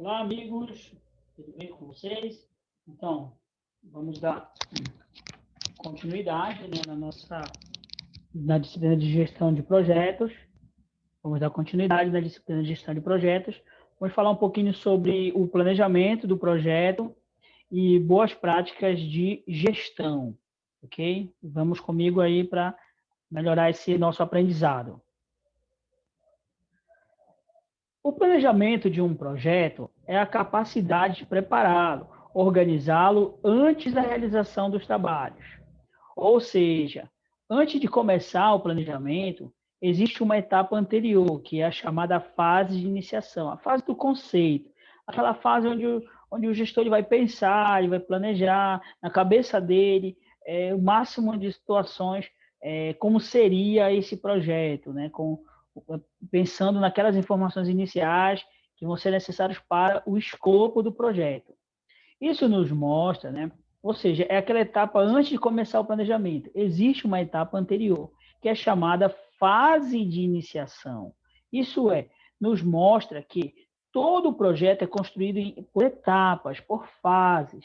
Olá, amigos, tudo bem com vocês? Então, vamos dar continuidade, né, na disciplina de gestão de projetos. Vamos dar continuidade na disciplina de gestão de projetos. Vamos falar um pouquinho sobre o planejamento do projeto e boas práticas de gestão, ok? Vamos comigo aí para melhorar esse nosso aprendizado. O planejamento de um projeto é a capacidade de prepará-lo, organizá-lo antes da realização dos trabalhos. Ou seja, antes de começar o planejamento, existe uma etapa anterior, que é a chamada fase de iniciação, a fase do conceito, aquela fase onde o gestor ele vai pensar, ele vai planejar na cabeça dele o máximo de situações, como seria esse projeto, né? Pensando naquelas informações iniciais que vão ser necessárias para o escopo do projeto. Isso nos mostra, né? Ou seja, é aquela etapa antes de começar o planejamento. Existe uma etapa anterior, que é chamada fase de iniciação. Isso nos mostra que todo o projeto é construído por etapas, por fases,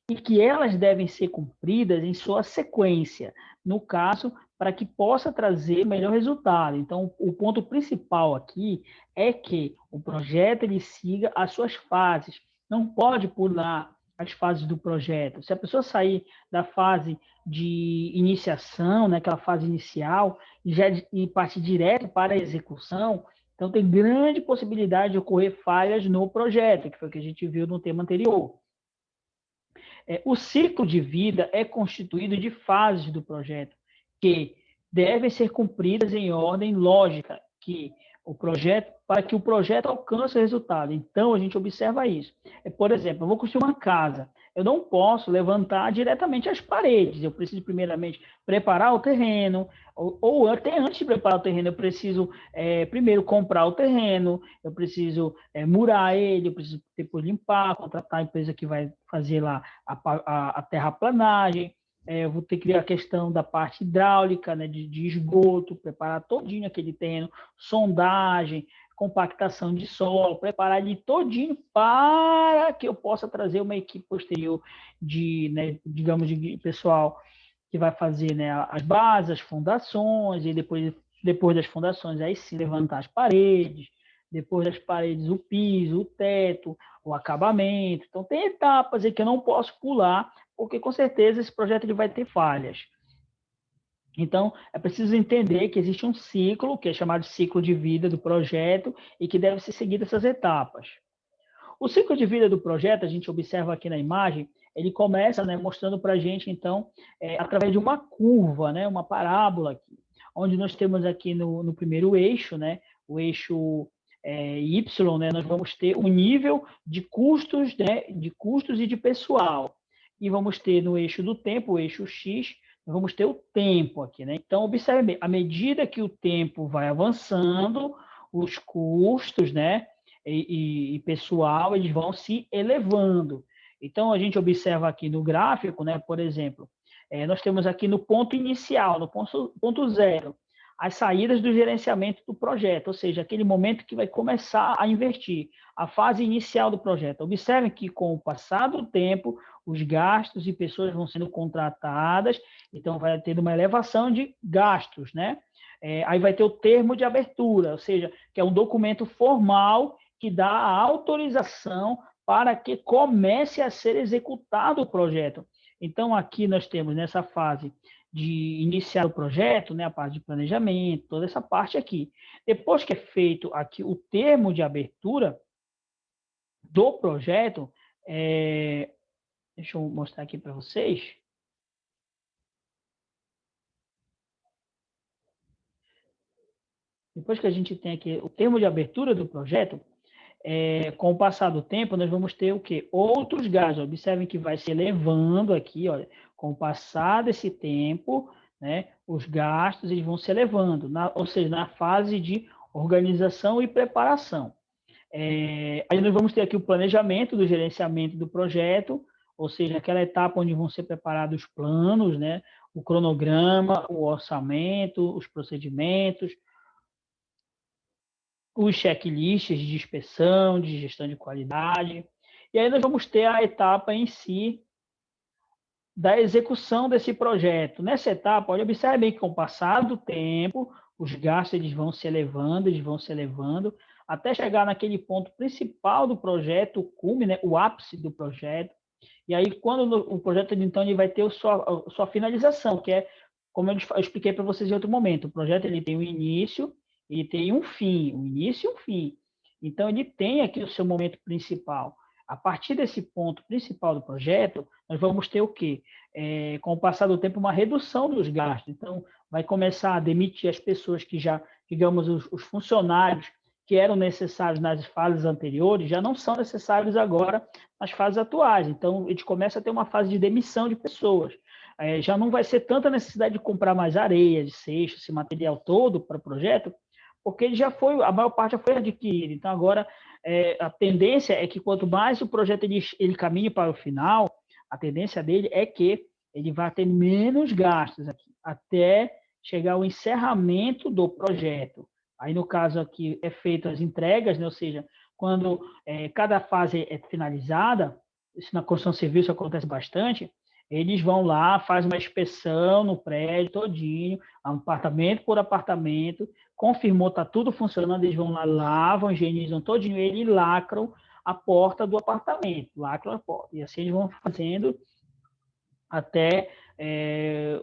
e que elas devem ser cumpridas em sua sequência, no caso, para que possa trazer melhor resultado. Então, o ponto principal aqui é que o projeto ele siga as suas fases, não pode pular as fases do projeto. Se a pessoa sair da fase de iniciação, né, aquela fase inicial, e partir direto para a execução, então tem grande possibilidade de ocorrer falhas no projeto, que foi o que a gente viu no tema anterior. O ciclo de vida é constituído de fases do projeto, que devem ser cumpridas em ordem lógica, para que o projeto alcance o resultado. Então, a gente observa isso. Por exemplo, eu vou construir uma casa. Eu não posso levantar diretamente as paredes. Eu preciso, primeiramente, preparar o terreno, ou até antes de preparar o terreno, eu preciso, primeiro, comprar o terreno, eu preciso murar ele, eu preciso depois limpar, contratar a empresa que vai fazer lá a terraplanagem, eu vou ter que ver a questão da parte hidráulica, né, de esgoto, preparar todinho aquele terreno, sondagem, compactação de solo, preparar ele todinho para que eu possa trazer uma equipe posterior né, digamos, de pessoal que vai fazer, né, as bases, as fundações, e depois das fundações, aí sim levantar as paredes, depois das paredes o piso, o teto, o acabamento. Então, tem etapas aí que eu não posso pular, porque com certeza esse projeto ele vai ter falhas. Então, é preciso entender que existe um ciclo, que é chamado de ciclo de vida do projeto, e que deve ser seguido essas etapas. O ciclo de vida do projeto, a gente observa aqui na imagem, ele começa, né, mostrando para a gente, então, através de uma curva, né, uma parábola aqui, onde nós temos aqui no primeiro eixo, né, o eixo Y, né, nós vamos ter o nível de custos, né, de custos e de pessoal. E vamos ter no eixo do tempo, o eixo X, nós vamos ter o tempo aqui, né? Então, observe, à medida que o tempo vai avançando, os custos, né, e pessoal, eles vão se elevando. Então, a gente observa aqui no gráfico, né, por exemplo, nós temos aqui no ponto inicial, no ponto zero, as saídas do gerenciamento do projeto, ou seja, aquele momento que vai começar a investir, a fase inicial do projeto. Observem que, com o passar do tempo, os gastos e pessoas vão sendo contratadas, então vai tendo uma elevação de gastos, né? Aí vai ter o termo de abertura, ou seja, que é um documento formal que dá a autorização para que comece a ser executado o projeto. Então, aqui nós temos nessa fase de iniciar o projeto, né, a parte de planejamento, toda essa parte aqui. Depois que é feito aqui o termo de abertura do projeto, deixa eu mostrar aqui para vocês. Depois que a gente tem aqui o termo de abertura do projeto, com o passar do tempo, nós vamos ter o quê? Outros gastos. Observem que vai se elevando aqui, olha, com o passar desse tempo, né, os gastos eles vão se elevando, ou seja, na fase de organização e preparação. Aí nós vamos ter aqui o planejamento do gerenciamento do projeto, ou seja, aquela etapa onde vão ser preparados os planos, né, o cronograma, o orçamento, os procedimentos, os checklists de inspeção, de gestão de qualidade, e aí nós vamos ter a etapa em si da execução desse projeto. Nessa etapa, olha, observe bem que com o passar do tempo, os gastos eles vão se elevando, até chegar naquele ponto principal do projeto, o cume, né, o ápice do projeto. E aí, quando o projeto, então, ele vai ter a sua finalização, que é, como eu expliquei para vocês em outro momento, o projeto ele tem um início, ele tem um fim, um início e um fim. Então, ele tem aqui o seu momento principal. A partir desse ponto principal do projeto, nós vamos ter o quê? Com o passar do tempo, uma redução dos gastos. Então, vai começar a demitir as pessoas que já, digamos, os funcionários que eram necessários nas fases anteriores, já não são necessários agora nas fases atuais. Então, a gente começa a ter uma fase de demissão de pessoas. Já não vai ser tanta necessidade de comprar mais areia, de cesto, esse material todo para o projeto, porque ele já foi, a maior parte já foi adquirida. Então, agora, a tendência é que quanto mais o projeto ele caminhe para o final, a tendência dele é que ele vai ter menos gastos aqui, até chegar ao encerramento do projeto. Aí, no caso aqui, é feito as entregas, né? Ou seja, quando cada fase é finalizada, isso na construção civil isso acontece bastante, eles vão lá, fazem uma inspeção no prédio todinho, apartamento por apartamento, confirmou, está tudo funcionando, eles vão lá, lavam, higienizam todinho, eles lacram a porta do apartamento, lacram a porta. E assim eles vão fazendo até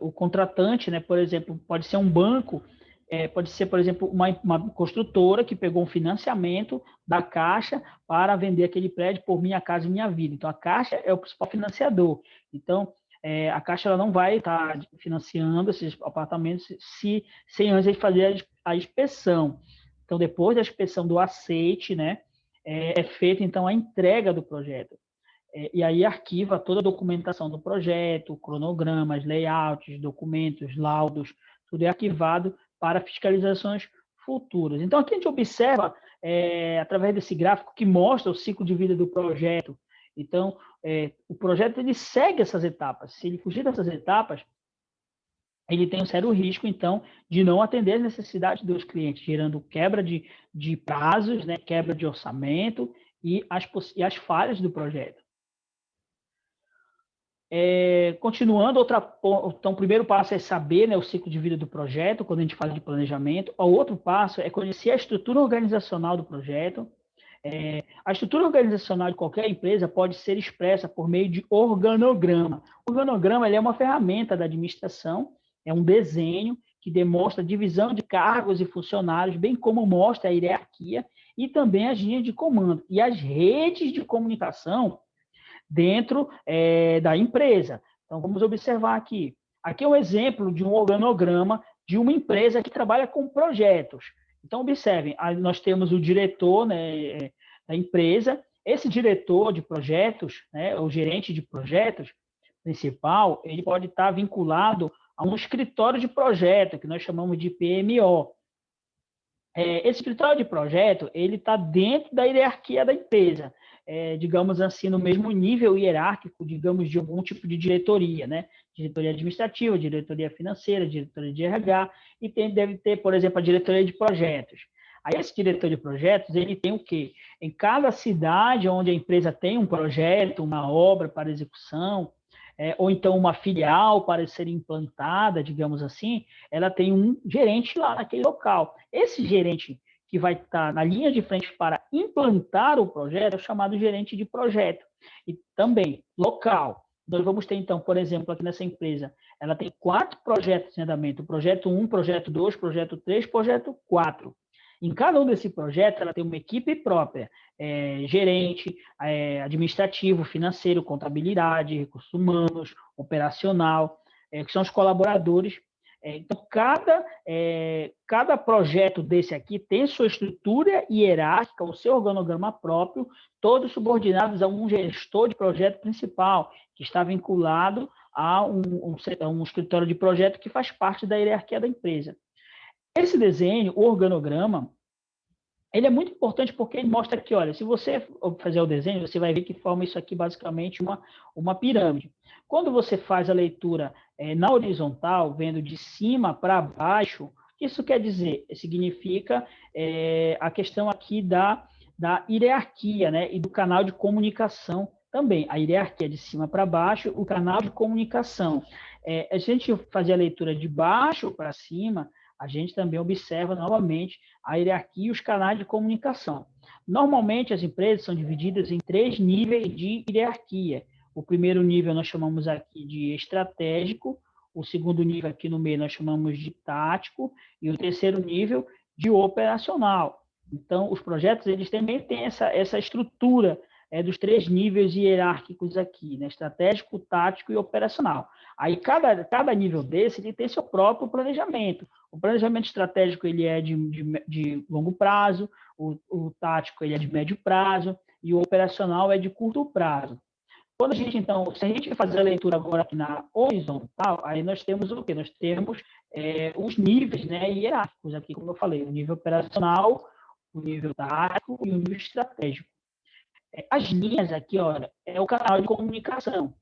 o contratante, né? Por exemplo, pode ser um banco, pode ser, por exemplo, uma construtora que pegou um financiamento da Caixa para vender aquele prédio por Minha Casa Minha Vida. Então, a Caixa é o principal financiador. Então, a Caixa ela não vai estar financiando esses apartamentos sem antes fazer a inspeção. Então, depois da inspeção do aceite, né, é feita, então, a entrega do projeto. E aí arquiva toda a documentação do projeto, cronogramas, layouts, documentos, laudos, tudo é arquivado para fiscalizações futuras. Então, aqui a gente observa, através desse gráfico, que mostra o ciclo de vida do projeto. Então, o projeto ele segue essas etapas. Se ele fugir dessas etapas, ele tem um sério risco, então, de não atender as necessidades dos clientes, gerando quebra de prazos, né, quebra de orçamento e as falhas do projeto. Continuando, então, o primeiro passo é saber, né, o ciclo de vida do projeto, quando a gente fala de planejamento. O outro passo é conhecer a estrutura organizacional do projeto. A estrutura organizacional de qualquer empresa pode ser expressa por meio de organograma. O organograma ele é uma ferramenta da administração, é um desenho que demonstra a divisão de cargos e funcionários, bem como mostra a hierarquia e também as linhas de comando. E as redes de comunicação dentro da empresa. Então, vamos observar aqui. Aqui é um exemplo de um organograma de uma empresa que trabalha com projetos. Então, observem, nós temos o diretor, né, da empresa, esse diretor de projetos, né, o gerente de projetos principal, ele pode estar vinculado a um escritório de projeto, que nós chamamos de PMO. Esse escritório de projeto, ele está dentro da hierarquia da empresa, digamos assim, no mesmo nível hierárquico, digamos, de algum tipo de diretoria, né? Diretoria administrativa, diretoria financeira, diretoria de RH, e deve ter, por exemplo, a diretoria de projetos. Aí, esse diretor de projetos, ele tem o quê? Em cada cidade onde a empresa tem um projeto, uma obra para execução, ou então uma filial para ser implantada, digamos assim, ela tem um gerente lá naquele local. Esse gerente que vai estar na linha de frente para implantar o projeto é chamado gerente de projeto. E também local. Nós vamos ter, então, por exemplo, aqui nessa empresa, ela tem 4 projetos em andamento: projeto 1, projeto 2, projeto 3, projeto 4. Em cada um desse projeto, ela tem uma equipe própria, gerente, administrativo, financeiro, contabilidade, recursos humanos, operacional, que são os colaboradores. Então, cada projeto desse aqui tem sua estrutura hierárquica, o seu organograma próprio, todos subordinados a um gestor de projeto principal, que está vinculado a um escritório de projeto que faz parte da hierarquia da empresa. Esse desenho, o organograma, ele é muito importante porque ele mostra que, olha, se você fazer o desenho, você vai ver que forma isso aqui basicamente uma pirâmide. Quando você faz a leitura na horizontal, vendo de cima para baixo, O que isso quer dizer? Significa a questão aqui da hierarquia, né, e do canal de comunicação também. A hierarquia de cima para baixo, o canal de comunicação. A gente fazer a leitura de baixo para cima, a gente também observa novamente a hierarquia e os canais de comunicação. Normalmente, as empresas são divididas em 3 níveis de hierarquia. O primeiro nível nós chamamos aqui de estratégico, o segundo nível aqui no meio nós chamamos de tático, e o terceiro nível de operacional. Então, os projetos eles também têm essa estrutura dos 3 níveis hierárquicos aqui, né? Estratégico, tático e operacional. Aí, cada nível desse ele tem seu próprio planejamento. O planejamento estratégico ele é de longo prazo, o tático ele é de médio prazo, e o operacional é de curto prazo. Quando a gente, então, se a gente fazer a leitura agora aqui na horizontal, aí nós temos o quê? Nós temos os níveis, né, hierárquicos aqui, como eu falei, o nível operacional, o nível tático e o nível estratégico. As linhas aqui, olha, é o canal de comunicação.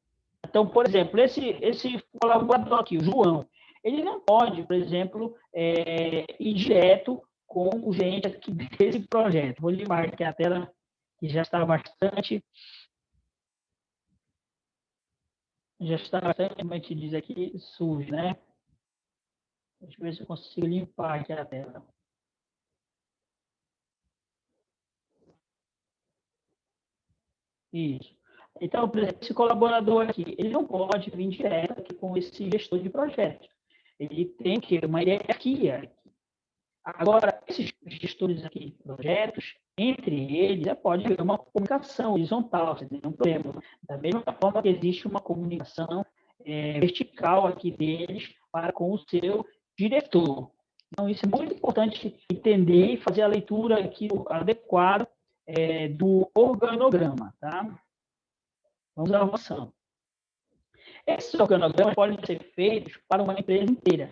Então, por exemplo, esse colaborador aqui, o João, ele não pode, por exemplo, ir direto com o gerente aqui desse projeto. Vou limpar aqui a tela, que já está bastante, como a gente diz aqui, sujo, né? Deixa eu ver se eu consigo limpar aqui a tela. Isso. Então, por exemplo, esse colaborador aqui, ele não pode vir direto aqui com esse gestor de projeto. Ele tem que ter uma hierarquia. Agora, esses gestores aqui de projetos, entre eles, pode haver uma comunicação horizontal, sem nenhum problema. Da mesma forma que existe uma comunicação vertical aqui deles para com o seu diretor. Então, isso é muito importante entender e fazer a leitura aqui adequada do organograma, tá? Vamos avançando. Esses organogramas podem ser feitos para uma empresa inteira,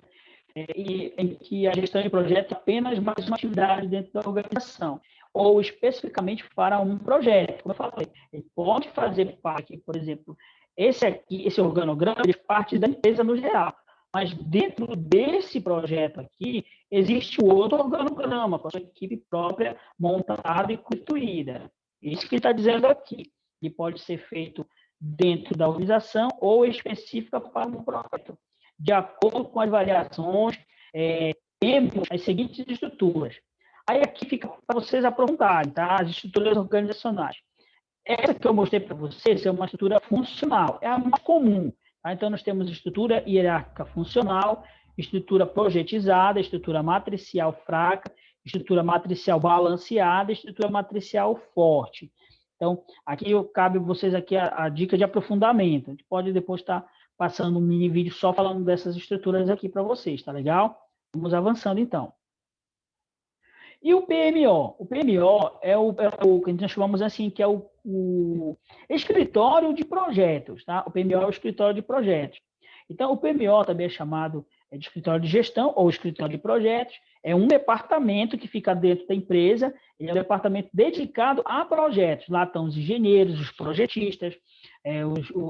em que a gestão de projeto é apenas mais uma atividade dentro da organização, ou especificamente para um projeto. Como eu falei, ele pode fazer parte, por exemplo, esse organograma, ele faz parte da empresa no geral, mas dentro desse projeto aqui, existe outro organograma, com a sua equipe própria montada e constituída. Isso que ele está dizendo aqui. Ele pode ser feito dentro da organização ou específica para um projeto, de acordo com as variações, temos as seguintes estruturas. Aí aqui fica para vocês aprofundarem, tá? As estruturas organizacionais. Essa que eu mostrei para vocês é uma estrutura funcional, é a mais comum. Tá? Então, nós temos estrutura hierárquica funcional, estrutura projetizada, estrutura matricial fraca, estrutura matricial balanceada, estrutura matricial forte. Então, aqui cabe a vocês aqui a dica de aprofundamento. A gente pode depois estar passando um mini vídeo só falando dessas estruturas aqui para vocês, tá legal? Vamos avançando, então. E o PMO? O PMO é o que nós chamamos assim, que é o escritório de projetos, tá? O PMO é o escritório de projetos. Então, o PMO também é chamado de escritório de gestão ou escritório de projetos. É um departamento que fica dentro da empresa, ele é um departamento dedicado a projetos. Lá estão os engenheiros, os projetistas,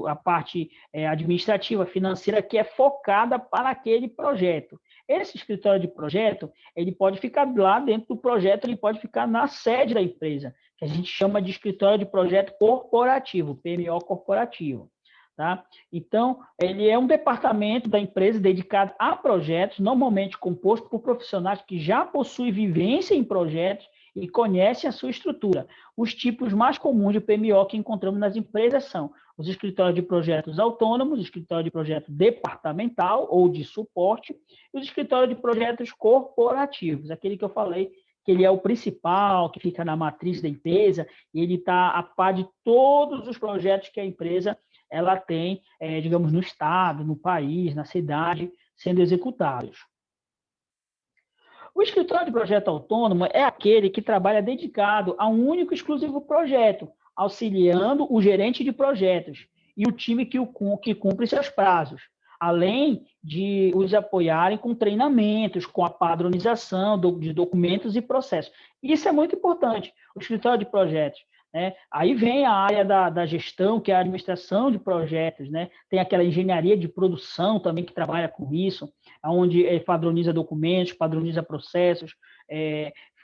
a parte administrativa, financeira, que é focada para aquele projeto. Esse escritório de projeto, ele pode ficar lá dentro do projeto, ele pode ficar na sede da empresa, que a gente chama de escritório de projeto corporativo, PMO corporativo. Tá? Então, ele é um departamento da empresa dedicado a projetos, normalmente composto por profissionais que já possuem vivência em projetos e conhecem a sua estrutura. Os tipos mais comuns de PMO que encontramos nas empresas são os escritórios de projetos autônomos, escritório de projeto departamental ou de suporte, e os escritórios de projetos corporativos, aquele que eu falei que ele é o principal, que fica na matriz da empresa, e ele está a par de todos os projetos que a empresa ela tem, digamos, no estado, no país, na cidade, sendo executados. O escritório de projeto autônomo é aquele que trabalha dedicado a um único e exclusivo projeto, auxiliando o gerente de projetos e o time que cumpre seus prazos, além de os apoiarem com treinamentos, com a padronização de documentos e processos. Isso é muito importante. O escritório de projetos né? Aí vem a área da gestão, que é a administração de projetos, né? Tem aquela engenharia de produção também que trabalha com isso, onde padroniza documentos, padroniza processos,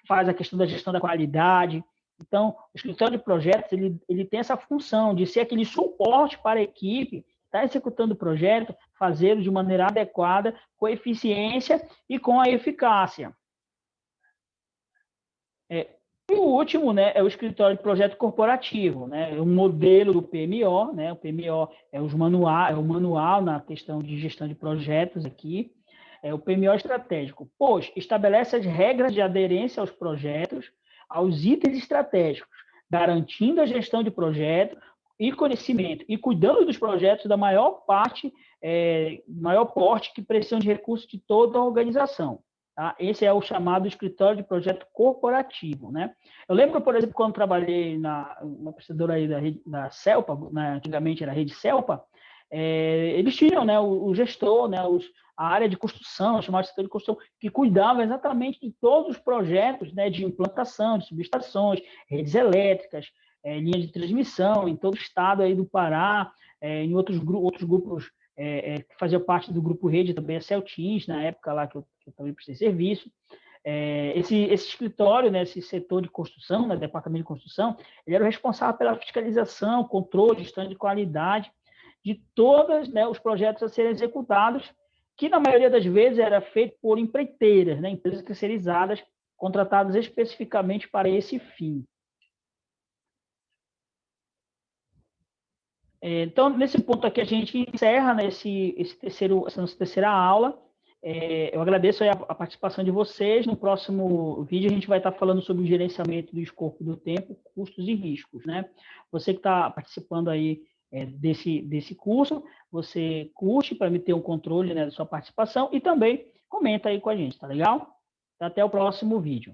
faz a questão da gestão da qualidade. Então, o escritório de projetos ele tem essa função de ser aquele suporte para a equipe está executando o projeto, fazê-lo de maneira adequada, com eficiência e com a eficácia. E o último, né, é o escritório de projeto corporativo, né, é um modelo do PMO, né, o PMO é o manual na questão de gestão de projetos aqui, é o PMO estratégico, pois estabelece as regras de aderência aos projetos, aos itens estratégicos, garantindo a gestão de projeto e conhecimento, e cuidando dos projetos da maior porte que precisam de recursos de toda a organização. Tá? Esse é o chamado escritório de projeto corporativo, né? Eu lembro, por exemplo, quando trabalhei uma prestadora aí da Celpa, né, antigamente era a Rede Celpa, eles tinham, né, o gestor, né, a área de construção, chamada setor de construção, que cuidava exatamente de todos os projetos, né, de implantação, de subestações, redes elétricas, linha de transmissão em todo o estado aí do Pará, em outros grupos que fazia parte do grupo Rede, também a Celtins, na época lá que eu também prestei serviço. Esse escritório, né, esse setor de construção, né, departamento de construção, ele era o responsável pela fiscalização, controle, gestão de qualidade de todos, né, os projetos a serem executados, que na maioria das vezes era feito por empreiteiras, né, empresas terceirizadas, contratadas especificamente para esse fim. Então, nesse ponto aqui, a gente encerra, né, essa nossa terceira aula. Eu agradeço a participação de vocês. No próximo vídeo, a gente vai estar falando sobre o gerenciamento do escopo do tempo, custos e riscos, né? Você que está participando aí desse curso, você curte para me ter um controle, né, da sua participação e também comenta aí com a gente, tá legal? Até o próximo vídeo.